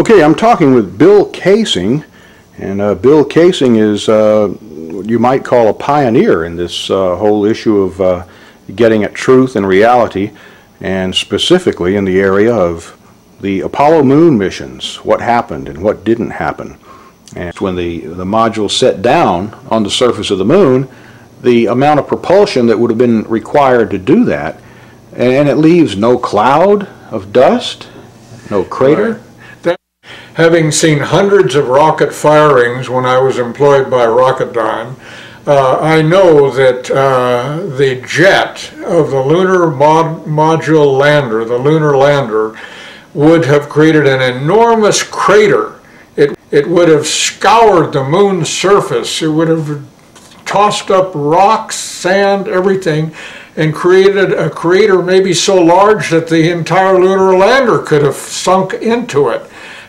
Okay, I'm talking with Bill Kaysing, and Bill Kaysing is what you might call a pioneer in this whole issue of getting at truth and reality, and specifically in the area of the Apollo moon missions, what happened and what didn't happen. And when the module set down on the surface of the moon, the amount of propulsion that would have been required to do that, and it leaves no cloud of dust, no crater. Right. Having seen hundreds of rocket firings when I was employed by Rocketdyne, I know that the jet of the lunar module lander, the lunar lander, would have created an enormous crater. It would have scoured the moon's surface. It would have tossed up rocks, sand, everything, and created a crater maybe so large that the entire lunar lander could have sunk into it.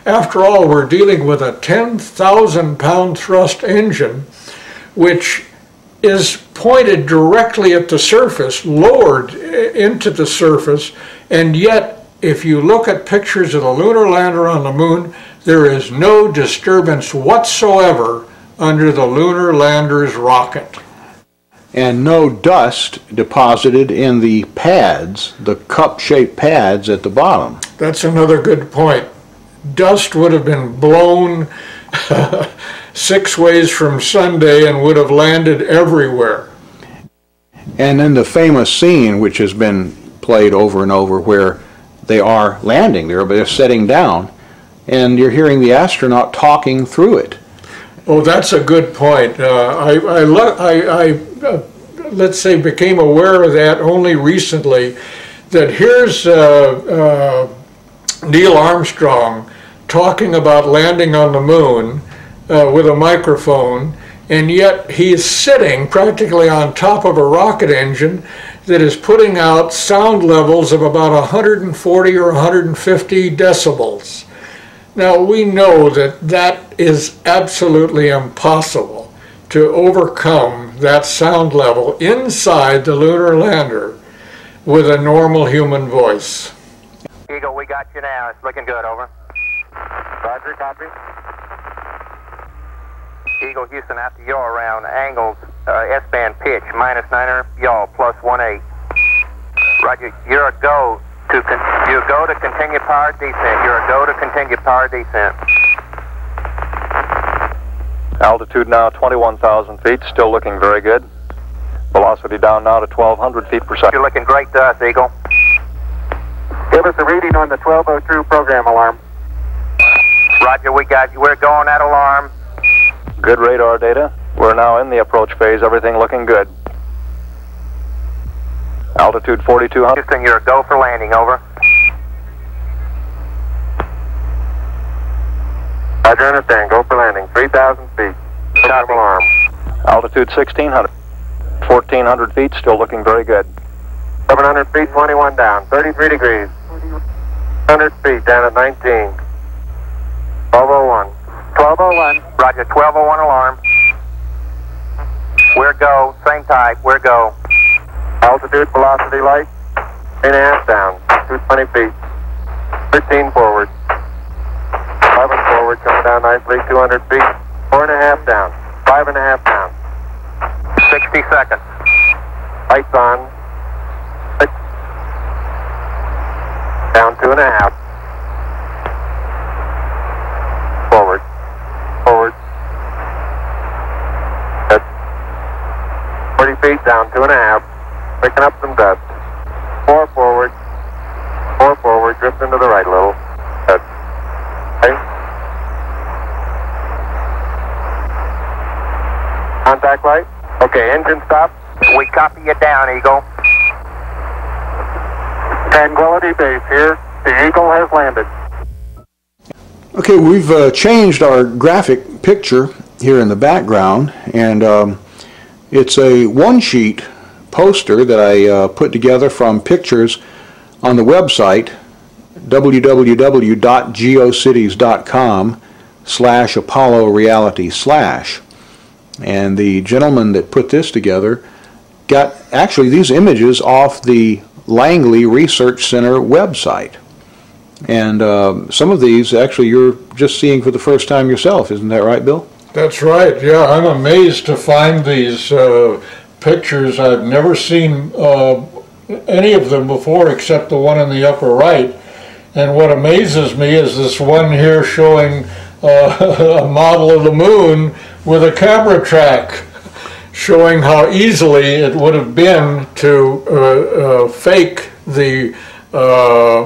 After all, we're dealing with a 10,000-pound thrust engine, which is pointed directly at the surface, lowered into the surface, and yet, if you look at pictures of the lunar lander on the moon, there is no disturbance whatsoever under the lunar lander's rocket. And no dust deposited in the pads, the cup-shaped pads at the bottom. That's another good point. Dust would have been blown 6 ways from Sunday and would have landed everywhere. And then the famous scene, which has been played over and over, where they are landing, they're setting down, and you're hearing the astronaut talking through it. Oh, that's a good point. Let's say, became aware of that only recently, that here's Neil Armstrong talking about landing on the moon with a microphone, and yet he's sitting practically on top of a rocket engine that is putting out sound levels of about 140 or 150 decibels. Now, we know that that is absolutely impossible to overcome that sound level inside the lunar lander with a normal human voice. Eagle, we got you now. It's looking good, over. Roger, copy. Eagle, Houston, after yaw around angles, S-band pitch, -9er, yaw, +18. Roger, you're a go to continue power descent. You're a go to continue power descent. Altitude now 21,000 feet, still looking very good. Velocity down now to 1,200 feet per second. You're looking great to us, Eagle. Give us a reading on the 1202 program alarm. Roger, we got you. We're going at alarm. Good radar data. We're now in the approach phase. Everything looking good. Altitude 4,200. Houston, you're a go for landing, over. Roger, understand. Go for landing. 3,000 feet. Copy. Alarm. Altitude 1,600. 1,400 feet, still looking very good. 700 feet, 21 down. 33 degrees. 100 feet down at 19. 1201. 1201. Roger, 1201 alarm. We're go. Same type. We're go. Altitude, velocity light. 3.5 down. 220 feet. 13 forward. 11 forward, coming down nicely. 200 feet. 4.5 down. 5.5 down. 60 seconds. Lights on. 6. Down 2.5. Forward. Forward. Good. 40 feet down 2.5. Picking up some dust. 4 forward. 4 forward. Drifting to the right a little. Good. Okay. Contact light. Okay, engine stop. We copy you down, Eagle. Tranquility Base here. The Eagle has landed. Okay, we've changed our graphic picture here in the background, and it's a one-sheet poster that I put together from pictures on the website www.geocities.com/ApolloReality/. And the gentleman that put this together got actually these images off the Langley Research Center website. And some of these, actually, you're just seeing for the first time yourself. Isn't that right, Bill? That's right, yeah. I'm amazed to find these pictures. I've never seen any of them before except the one in the upper right. And what amazes me is this one here showing a model of the moon with a camera track, showing how easily it would have been to fake the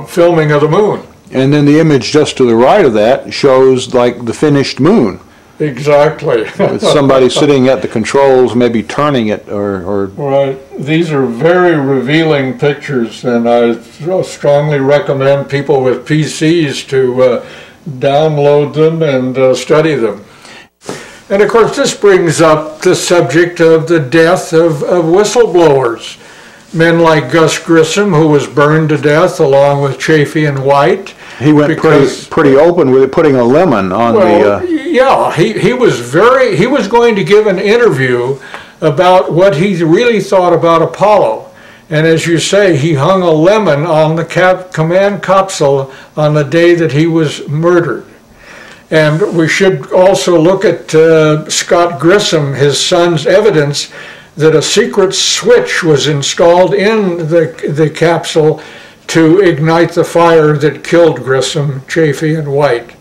filming of the moon. And then the image just to the right of that shows like the finished moon. Exactly. With somebody sitting at the controls, maybe turning it or... Right. These are very revealing pictures, and I strongly recommend people with PCs to download them and study them. And of course, this brings up the subject of the death of whistleblowers. Men like Gus Grissom, who was burned to death along with Chafee and White. He went pretty open with it, putting a lemon on yeah, he was going to give an interview about what he really thought about Apollo. And as you say, he hung a lemon on the command capsule on the day that he was murdered. And we should also look at Scott Grissom, his son's evidence that a secret switch was installed in the capsule to ignite the fire that killed Grissom, Chafee, and White.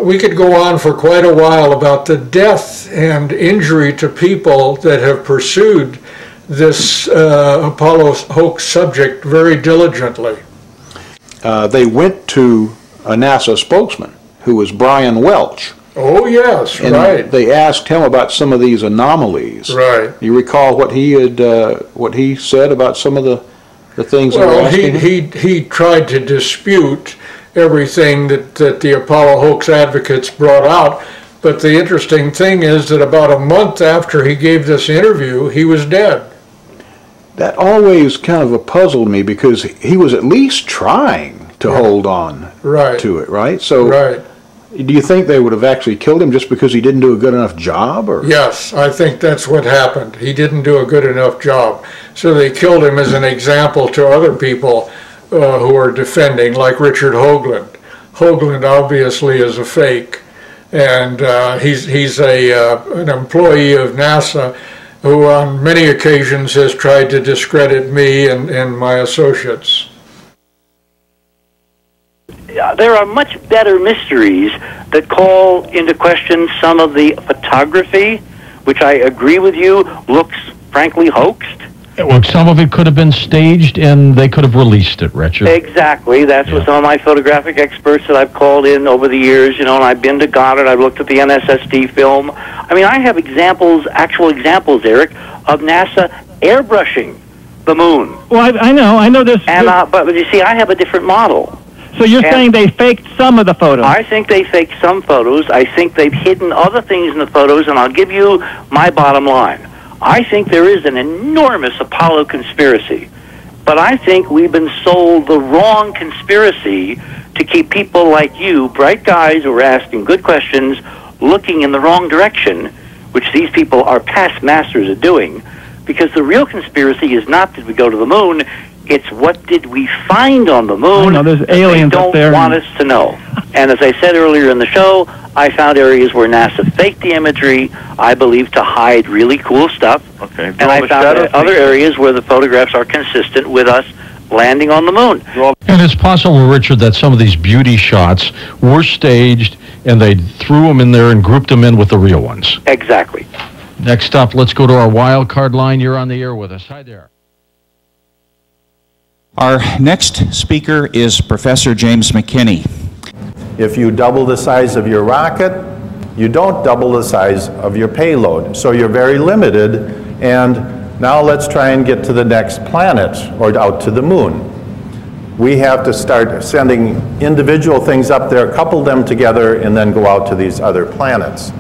We could go on for quite a while about the death and injury to people that have pursued this Apollo hoax subject very diligently. They went to a NASA spokesman who was Brian Welch. Oh yes, and right. They asked him about some of these anomalies. Right. You recall what he said about some of the things they were asking him? He tried to dispute everything that the Apollo hoax advocates brought out. But the interesting thing is that about a month after he gave this interview, he was dead. That always kind of puzzled me because he was at least trying to hold on to it, right? So, do you think they would have actually killed him just because he didn't do a good enough job? Or? Yes, I think that's what happened. He didn't do a good enough job. So they killed him as an example to other people who are defending, like Richard Hoagland. Hoagland obviously is a fake, and he's an employee of NASA who on many occasions has tried to discredit me and my associates. There are much better mysteries that call into question some of the photography, which I agree with you looks frankly hoaxed. Well, some of it could have been staged and they could have released it, Richard. Exactly. That's what some of my photographic experts that I've called in over the years, and I've been to Goddard, I've looked at the NSSD film. I mean, I have actual examples, Eric, of NASA airbrushing the moon. Well, I know this. And, but you see, I have a different model. So you're saying they faked some of the photos? I think they faked some photos. I think they've hidden other things in the photos, and I'll give you my bottom line. I think there is an enormous Apollo conspiracy, but I think we've been sold the wrong conspiracy to keep people like you, bright guys who are asking good questions, looking in the wrong direction, which these people are past masters at doing, because the real conspiracy is not did we go to the moon, it's what did we find on the moon. I know, there's aliens up there. They don't want us to know. And as I said earlier in the show, I found areas where NASA faked the imagery, I believe, to hide really cool stuff. Okay. And I found other areas where the photographs are consistent with us landing on the moon. And it's possible, Richard, that some of these beauty shots were staged and they threw them in there and grouped them in with the real ones. Exactly. Next up, let's go to our wild card line. You're on the air with us. Hi there. Our next speaker is Professor James McKinney. If you double the size of your rocket, you don't double the size of your payload. So you're very limited, and now let's try and get to the next planet or out to the moon. We have to start sending individual things up there, couple them together, and then go out to these other planets.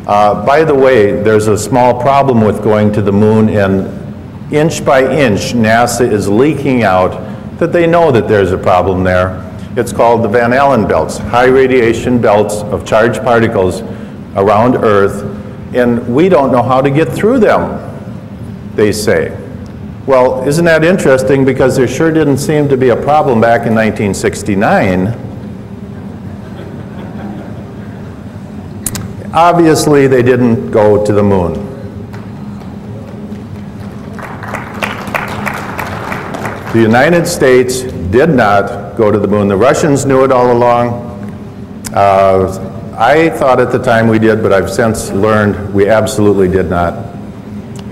By the way, there's a small problem with going to the moon, and inch by inch, NASA is leaking out that they know that there's a problem there. It's called the Van Allen belts, high radiation belts of charged particles around Earth, and we don't know how to get through them, they say. Well, isn't that interesting, because there sure didn't seem to be a problem back in 1969. Obviously, they didn't go to the moon. The United States did not go to the moon. The Russians knew it all along. I thought at the time we did, but I've since learned we absolutely did not.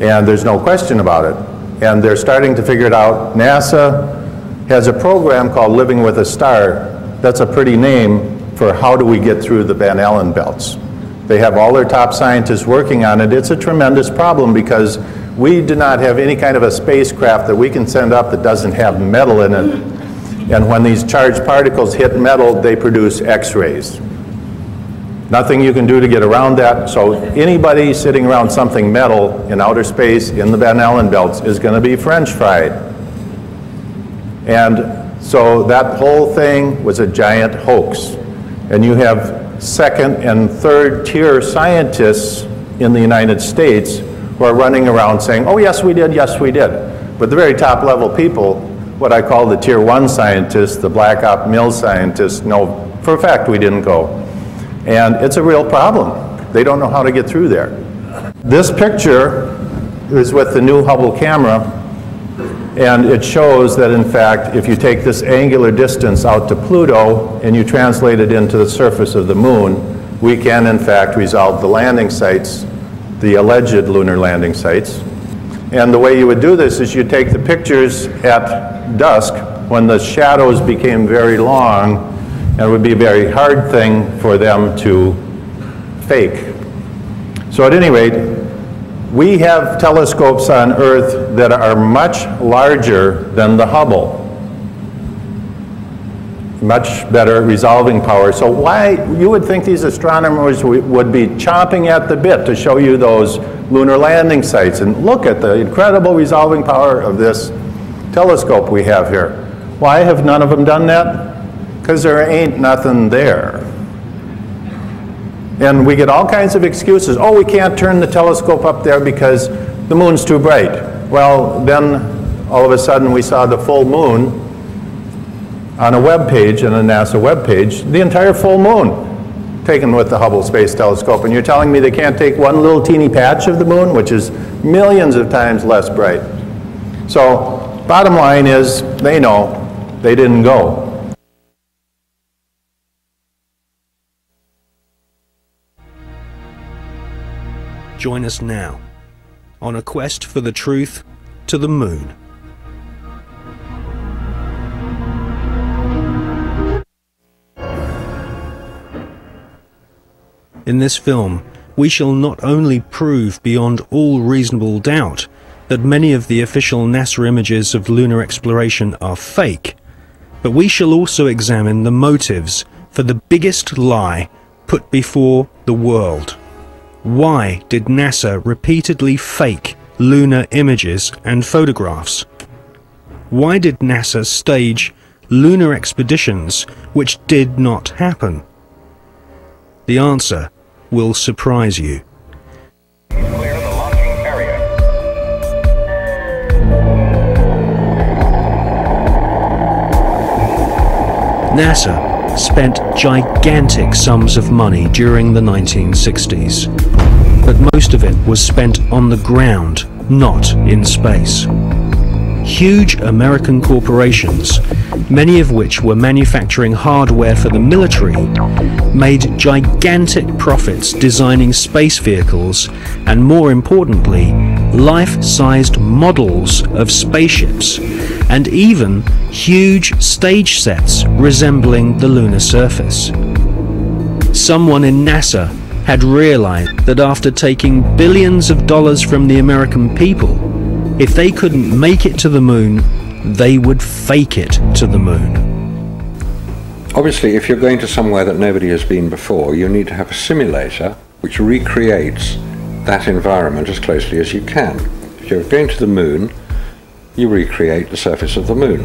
And there's no question about it. And they're starting to figure it out. NASA has a program called Living with a Star. That's a pretty name for how do we get through the Van Allen belts. They have all their top scientists working on it. It's a tremendous problem because we do not have any kind of a spacecraft that we can send up that doesn't have metal in it. And when these charged particles hit metal, they produce X-rays. Nothing you can do to get around that. So anybody sitting around something metal in outer space in the Van Allen belts is going to be French fried. And so that whole thing was a giant hoax. And you have second and third tier scientists in the United States who are running around saying, oh yes we did, yes we did. But the very top level people, what I call the tier 1 scientists, the Black Op Mill scientists, know for a fact we didn't go. And it's a real problem. They don't know how to get through there. This picture is with the new Hubble camera, and it shows that in fact if you take this angular distance out to Pluto and you translate it into the surface of the moon, we can in fact resolve the landing sites, the alleged lunar landing sites. And the way you would do this is you take the pictures at dusk when the shadows became very long, and it would be a very hard thing for them to fake. So at any rate, we have telescopes on Earth that are much larger than the Hubble. Much better resolving power. So why, you would think these astronomers would be chomping at the bit to show you those lunar landing sites. And look at the incredible resolving power of this telescope we have here. Why have none of them done that? Because there ain't nothing there. And we get all kinds of excuses. Oh, we can't turn the telescope up there because the moon's too bright. Well, then all of a sudden we saw the full moon on a web page, on a NASA web page, the entire full moon taken with the Hubble Space Telescope. And you're telling me they can't take one little teeny patch of the moon, which is millions of times less bright. So bottom line is, they know they didn't go. Join us now on a quest for the truth to the moon. In this film, we shall not only prove beyond all reasonable doubt that many of the official NASA images of lunar exploration are fake, but we shall also examine the motives for the biggest lie put before the world. Why did NASA repeatedly fake lunar images and photographs? Why did NASA stage lunar expeditions which did not happen? The answer will surprise you. Clear the launching area. NASA spent gigantic sums of money during the 1960s, but most of it was spent on the ground, not in space. Huge American corporations, many of which were manufacturing hardware for the military, made gigantic profits designing space vehicles and, more importantly, life-sized models of spaceships, and even huge stage sets resembling the lunar surface. Someone in NASA had realized that after taking billions of dollars from the American people, if they couldn't make it to the moon, they would fake it to the moon. Obviously, if you're going to somewhere that nobody has been before, you need to have a simulator which recreates that environment as closely as you can. If you're going to the moon, you recreate the surface of the moon.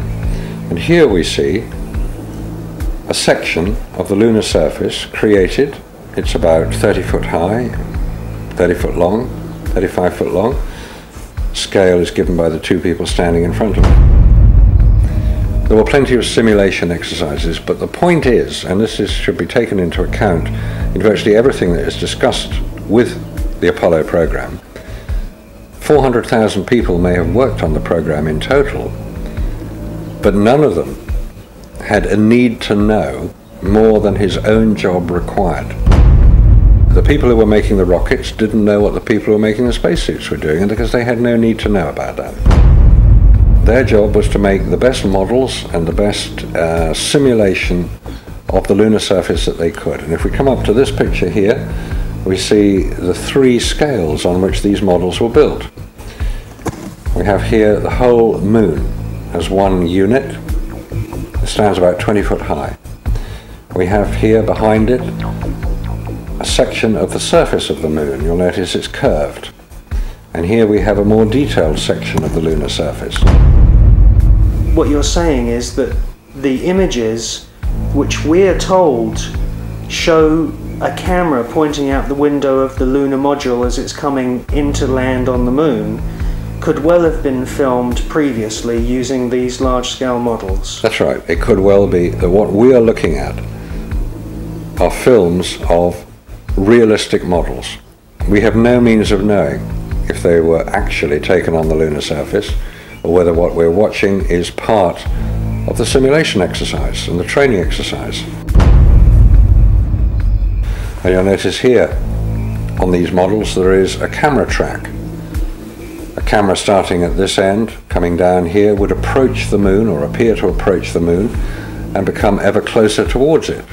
And here we see a section of the lunar surface created. It's about 30 foot high, 30 foot long, 35 foot long. scale is given by the two people standing in front of it. There were plenty of simulation exercises, but the point is, and should be taken into account in virtually everything that is discussed with the Apollo program, 400,000 people may have worked on the program in total, but none of them had a need to know more than his own job required. The people who were making the rockets didn't know what the people who were making the spacesuits were doing, because they had no need to know about that. Their job was to make the best models and the best simulation of the lunar surface that they could. And if we come up to this picture here, we see the three scales on which these models were built. We have here the whole moon as one unit. It stands about 20 foot high. We have here behind it a section of the surface of the moon. You'll notice it's curved. And here we have a more detailed section of the lunar surface. What you're saying is that the images which we're told show a camera pointing out the window of the lunar module as it's coming into land on the moon could well have been filmed previously using these large-scale models. That's right. It could well be that what we are looking at are films of realistic models. We have no means of knowing if they were actually taken on the lunar surface, or whether what we're watching is part of the simulation exercise and the training exercise. And you'll notice here on these models there is a camera track. A camera starting at this end, coming down here, would approach the moon, or appear to approach the moon, and become ever closer towards it.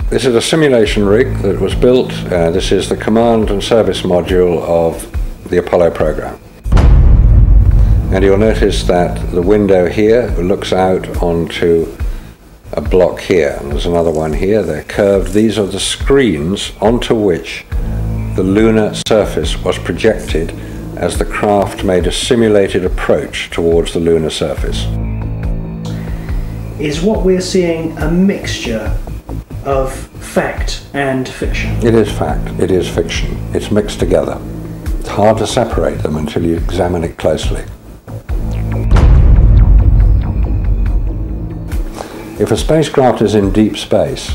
This is a simulation rig that was built. This is the command and service module of the Apollo program. And you'll notice that the window here looks out onto a block here, and there's another one here. They're curved. These are the screens onto which the lunar surface was projected as the craft made a simulated approach towards the lunar surface. Is what we're seeing a mixture of fact and fiction? It is fact, it is fiction. It's mixed together. It's hard to separate them until you examine it closely. If a spacecraft is in deep space,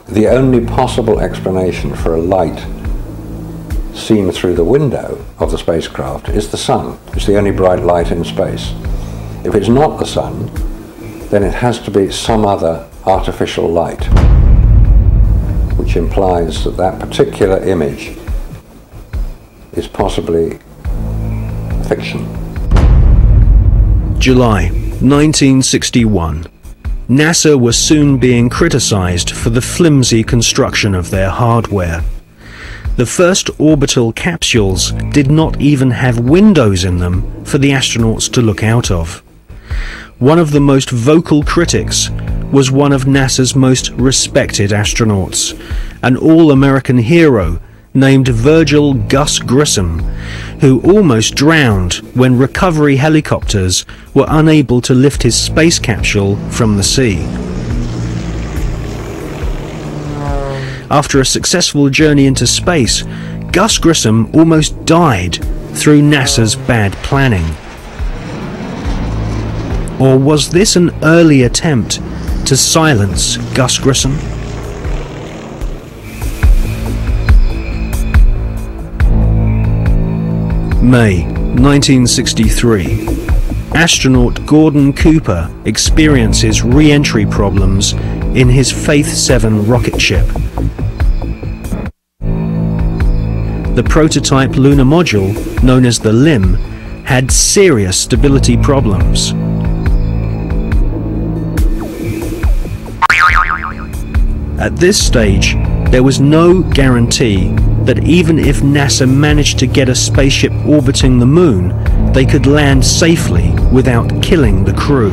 the only possible explanation for a light seen through the window of the spacecraft is the sun. It's the only bright light in space. If it's not the sun, then it has to be some other artificial light, which implies that that particular image is possibly fiction. July 1961. NASA was soon being criticized for the flimsy construction of their hardware. The first orbital capsules did not even have windows in them for the astronauts to look out of. One of the most vocal critics was one of NASA's most respected astronauts, an all-American hero named Virgil Gus Grissom, who almost drowned when recovery helicopters were unable to lift his space capsule from the sea. After a successful journey into space, Gus Grissom almost died through NASA's bad planning. Or was this an early attempt to silence Gus Grissom? May 1963. Astronaut Gordon Cooper experiences re-entry problems in his Faith 7 rocket ship. The prototype lunar module, known as the LIM, had serious stability problems. At this stage, there was no guarantee that even if NASA managed to get a spaceship orbiting the moon, they could land safely without killing the crew.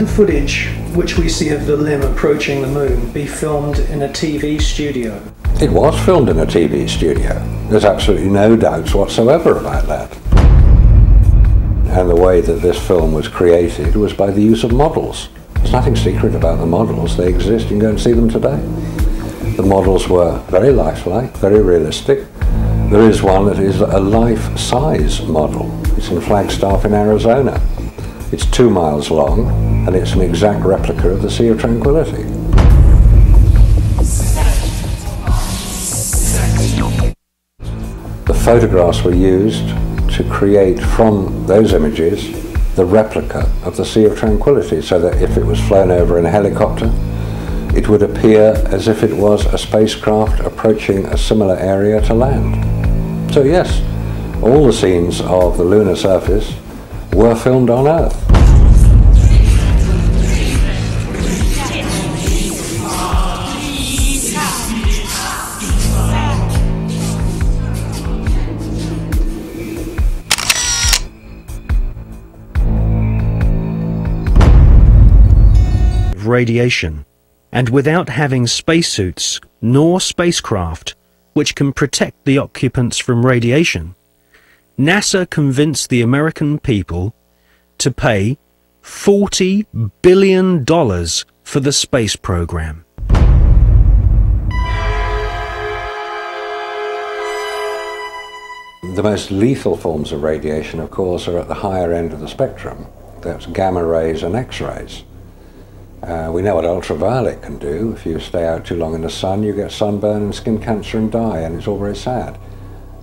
the footage which we see of the limb approaching the moon be filmed in a TV studio? It was filmed in a TV studio. There's absolutely no doubts whatsoever about that. And the way that this film was created was by the use of models. There's nothing secret about the models. They exist. You can go and see them today. The models were very lifelike, very realistic. There is one that is a life-size model. It's in Flagstaff in Arizona. It's 2 miles long, and it's an exact replica of the Sea of Tranquility. The photographs were used to create from those images the replica of the Sea of Tranquility, so that if it was flown over in a helicopter, it would appear as if it was a spacecraft approaching a similar area to land. So yes, all the scenes of the lunar surface were filmed on Earth. Radiation, and without having spacesuits nor spacecraft which can protect the occupants from radiation, NASA convinced the American people to pay $40 billion for the space program. The most lethal forms of radiation, of course, are at the higher end of the spectrum. That's gamma rays and X-rays. We know what ultraviolet can do. If you stay out too long in the sun, you get sunburn and skin cancer and die, and it's all very sad.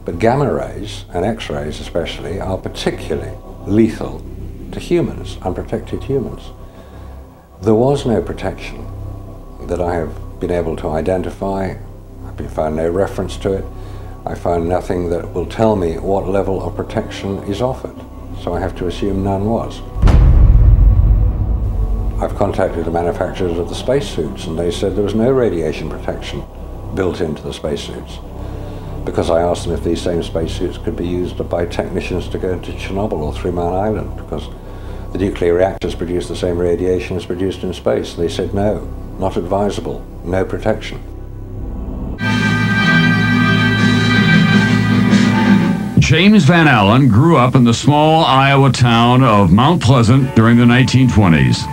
But gamma rays, and X-rays especially, are particularly lethal to humans, unprotected humans. There was no protection that I have been able to identify. I've found no reference to it. I found nothing that will tell me what level of protection is offered. So I have to assume none was. I've contacted the manufacturers of the spacesuits, and they said there was no radiation protection built into the spacesuits. Because I asked them if these same spacesuits could be used by technicians to go to Chernobyl or 3 Mile Island, because the nuclear reactors produce the same radiation as produced in space. They said no, not advisable, no protection. James Van Allen grew up in the small Iowa town of Mount Pleasant during the 1920s.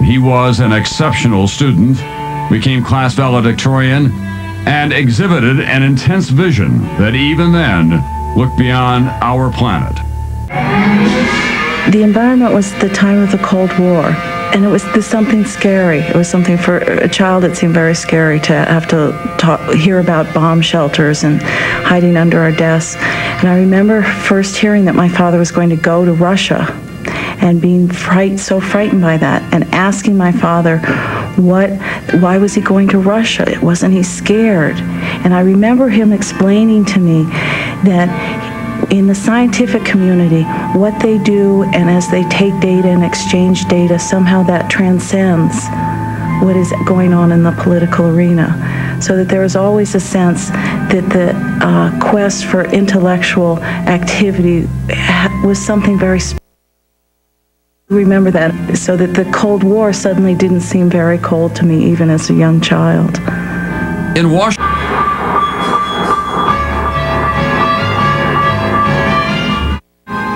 He was an exceptional student, became class valedictorian, and exhibited an intense vision that even then looked beyond our planet. The environment was the time of the Cold War, and it was something scary. It was something for a child, it seemed very scary to have to hear about bomb shelters and hiding under our desks. And I remember first hearing that my father was going to go to Russia and being so frightened by that, and asking my father, why was he going to Russia? Wasn't he scared? And I remember him explaining to me that in the scientific community, what they do, and as they take data and exchange data, somehow that transcends what is going on in the political arena. So that there is always a sense that the quest for intellectual activity was something very special. Remember that, so that the Cold War suddenly didn't seem very cold to me, even as a young child. In Washington,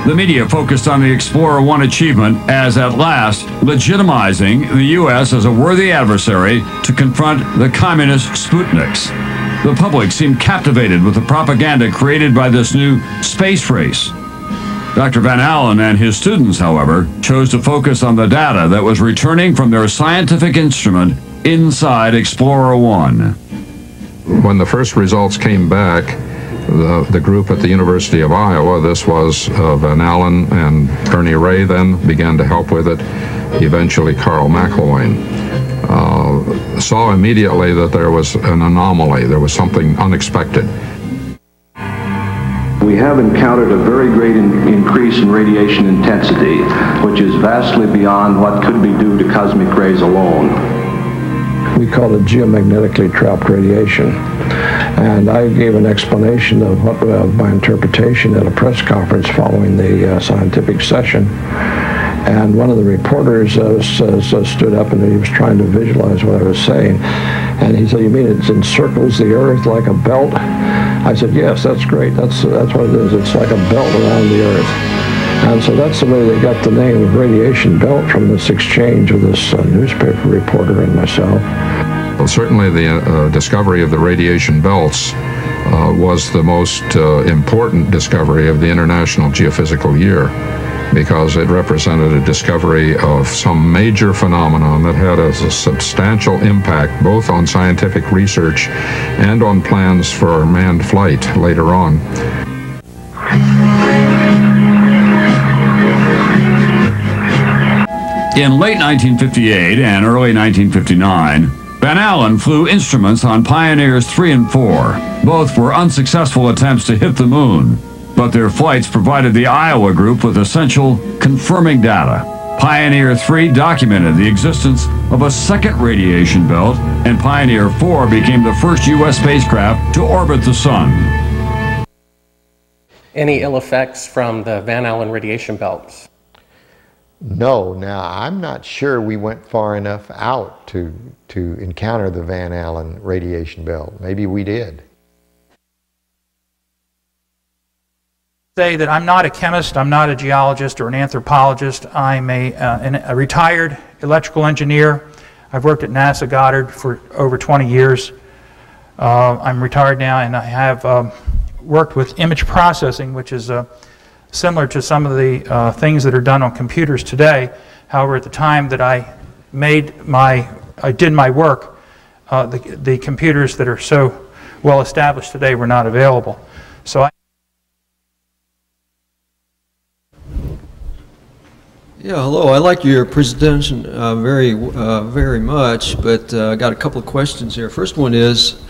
the media focused on the Explorer 1 achievement as at last legitimizing the U.S. as a worthy adversary to confront the communist Sputniks. The public seemed captivated with the propaganda created by this new space race. Dr. Van Allen and his students, however, chose to focus on the data that was returning from their scientific instrument inside Explorer 1. When the first results came back, the group at the University of Iowa, this was Van Allen and Ernie Ray, then began to help with it, eventually Carl McElwain. Saw immediately that there was an anomaly, there was something unexpected. We have encountered a very great increase in radiation intensity, which is vastly beyond what could be due to cosmic rays alone. We call it geomagnetically trapped radiation. And I gave an explanation of my interpretation at a press conference following the scientific session. And one of the reporters stood up and he was trying to visualize what I was saying. And he said, "You mean it encircles the Earth like a belt?" I said, "Yes, that's great. That's what it is. It's like a belt around the Earth." And so that's the way they got the name of radiation belt, from this exchange of this newspaper reporter and myself. Well, certainly the discovery of the radiation belts was the most important discovery of the International Geophysical Year, because it represented a discovery of some major phenomenon that had a substantial impact both on scientific research and on plans for manned flight later on. In late 1958 and early 1959, Van Allen flew instruments on Pioneers 3 and 4. Both were unsuccessful attempts to hit the moon, but their flights provided the Iowa group with essential confirming data. Pioneer 3 documented the existence of a second radiation belt, and Pioneer 4 became the first U.S. spacecraft to orbit the sun. Any ill effects from the Van Allen radiation belts? No. Now, I'm not sure we went far enough out to encounter the Van Allen radiation belt. Maybe we did. Say that I'm not a chemist, I'm not a geologist or an anthropologist. I'm a retired electrical engineer. I've worked at NASA Goddard for over 20 years. I'm retired now, and I have worked with image processing, which is similar to some of the things that are done on computers today. However, at the time that I did my work, the computers that are so well established today were not available. So Yeah, hello. I like your presentation very much, but I got a couple of questions here. First one is,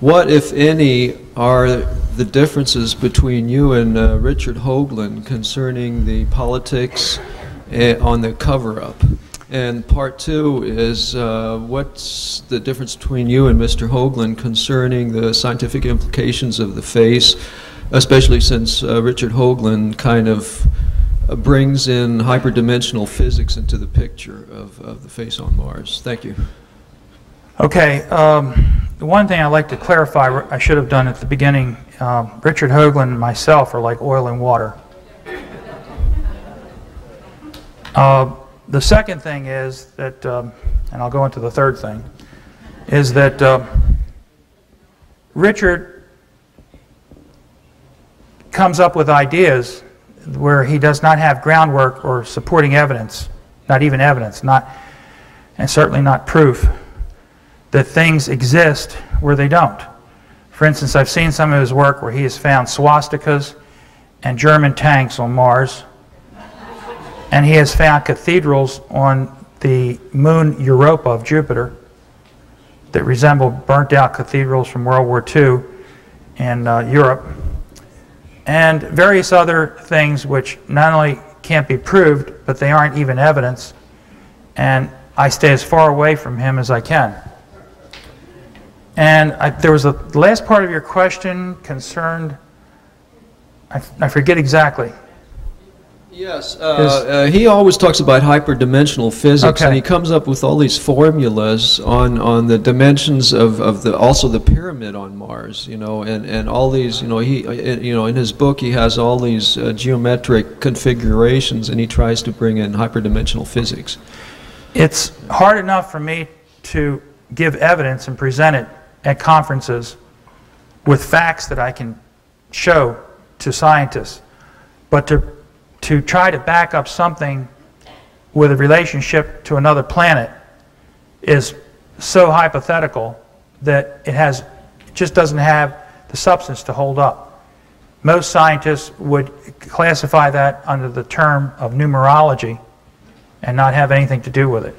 what, if any, are the differences between you and Richard Hoagland concerning the politics on the cover-up? And part two is, what's the difference between you and Mr. Hoagland concerning the scientific implications of the face, especially since Richard Hoagland kind of brings in hyperdimensional physics into the picture of the face on Mars? Thank you. Okay, the one thing I'd like to clarify, I should have done at the beginning, Richard Hoagland and myself are like oil and water. The second thing is that, and I'll go into the third thing, is that Richard comes up with ideas where he does not have groundwork or supporting evidence, not even evidence, and certainly not proof that things exist where they don't. For instance, I've seen some of his work where he has found swastikas and German tanks on Mars, and he has found cathedrals on the moon Europa of Jupiter that resemble burnt-out cathedrals from World War II in Europe, and various other things which not only can't be proved, but they aren't even evidence, and I stay as far away from him as I can. And there was the last part of your question concerned, I forget exactly. Yes, he always talks about hyperdimensional physics, Okay. and he comes up with all these formulas on the dimensions of also the pyramid on Mars, and all these, in his book he has all these geometric configurations, and he tries to bring in hyperdimensional physics. It's hard enough for me to give evidence and present it at conferences with facts that I can show to scientists, but to try to back up something with a relationship to another planet is so hypothetical that it just doesn't have the substance to hold up. Most scientists would classify that under the term of numerology and not have anything to do with it.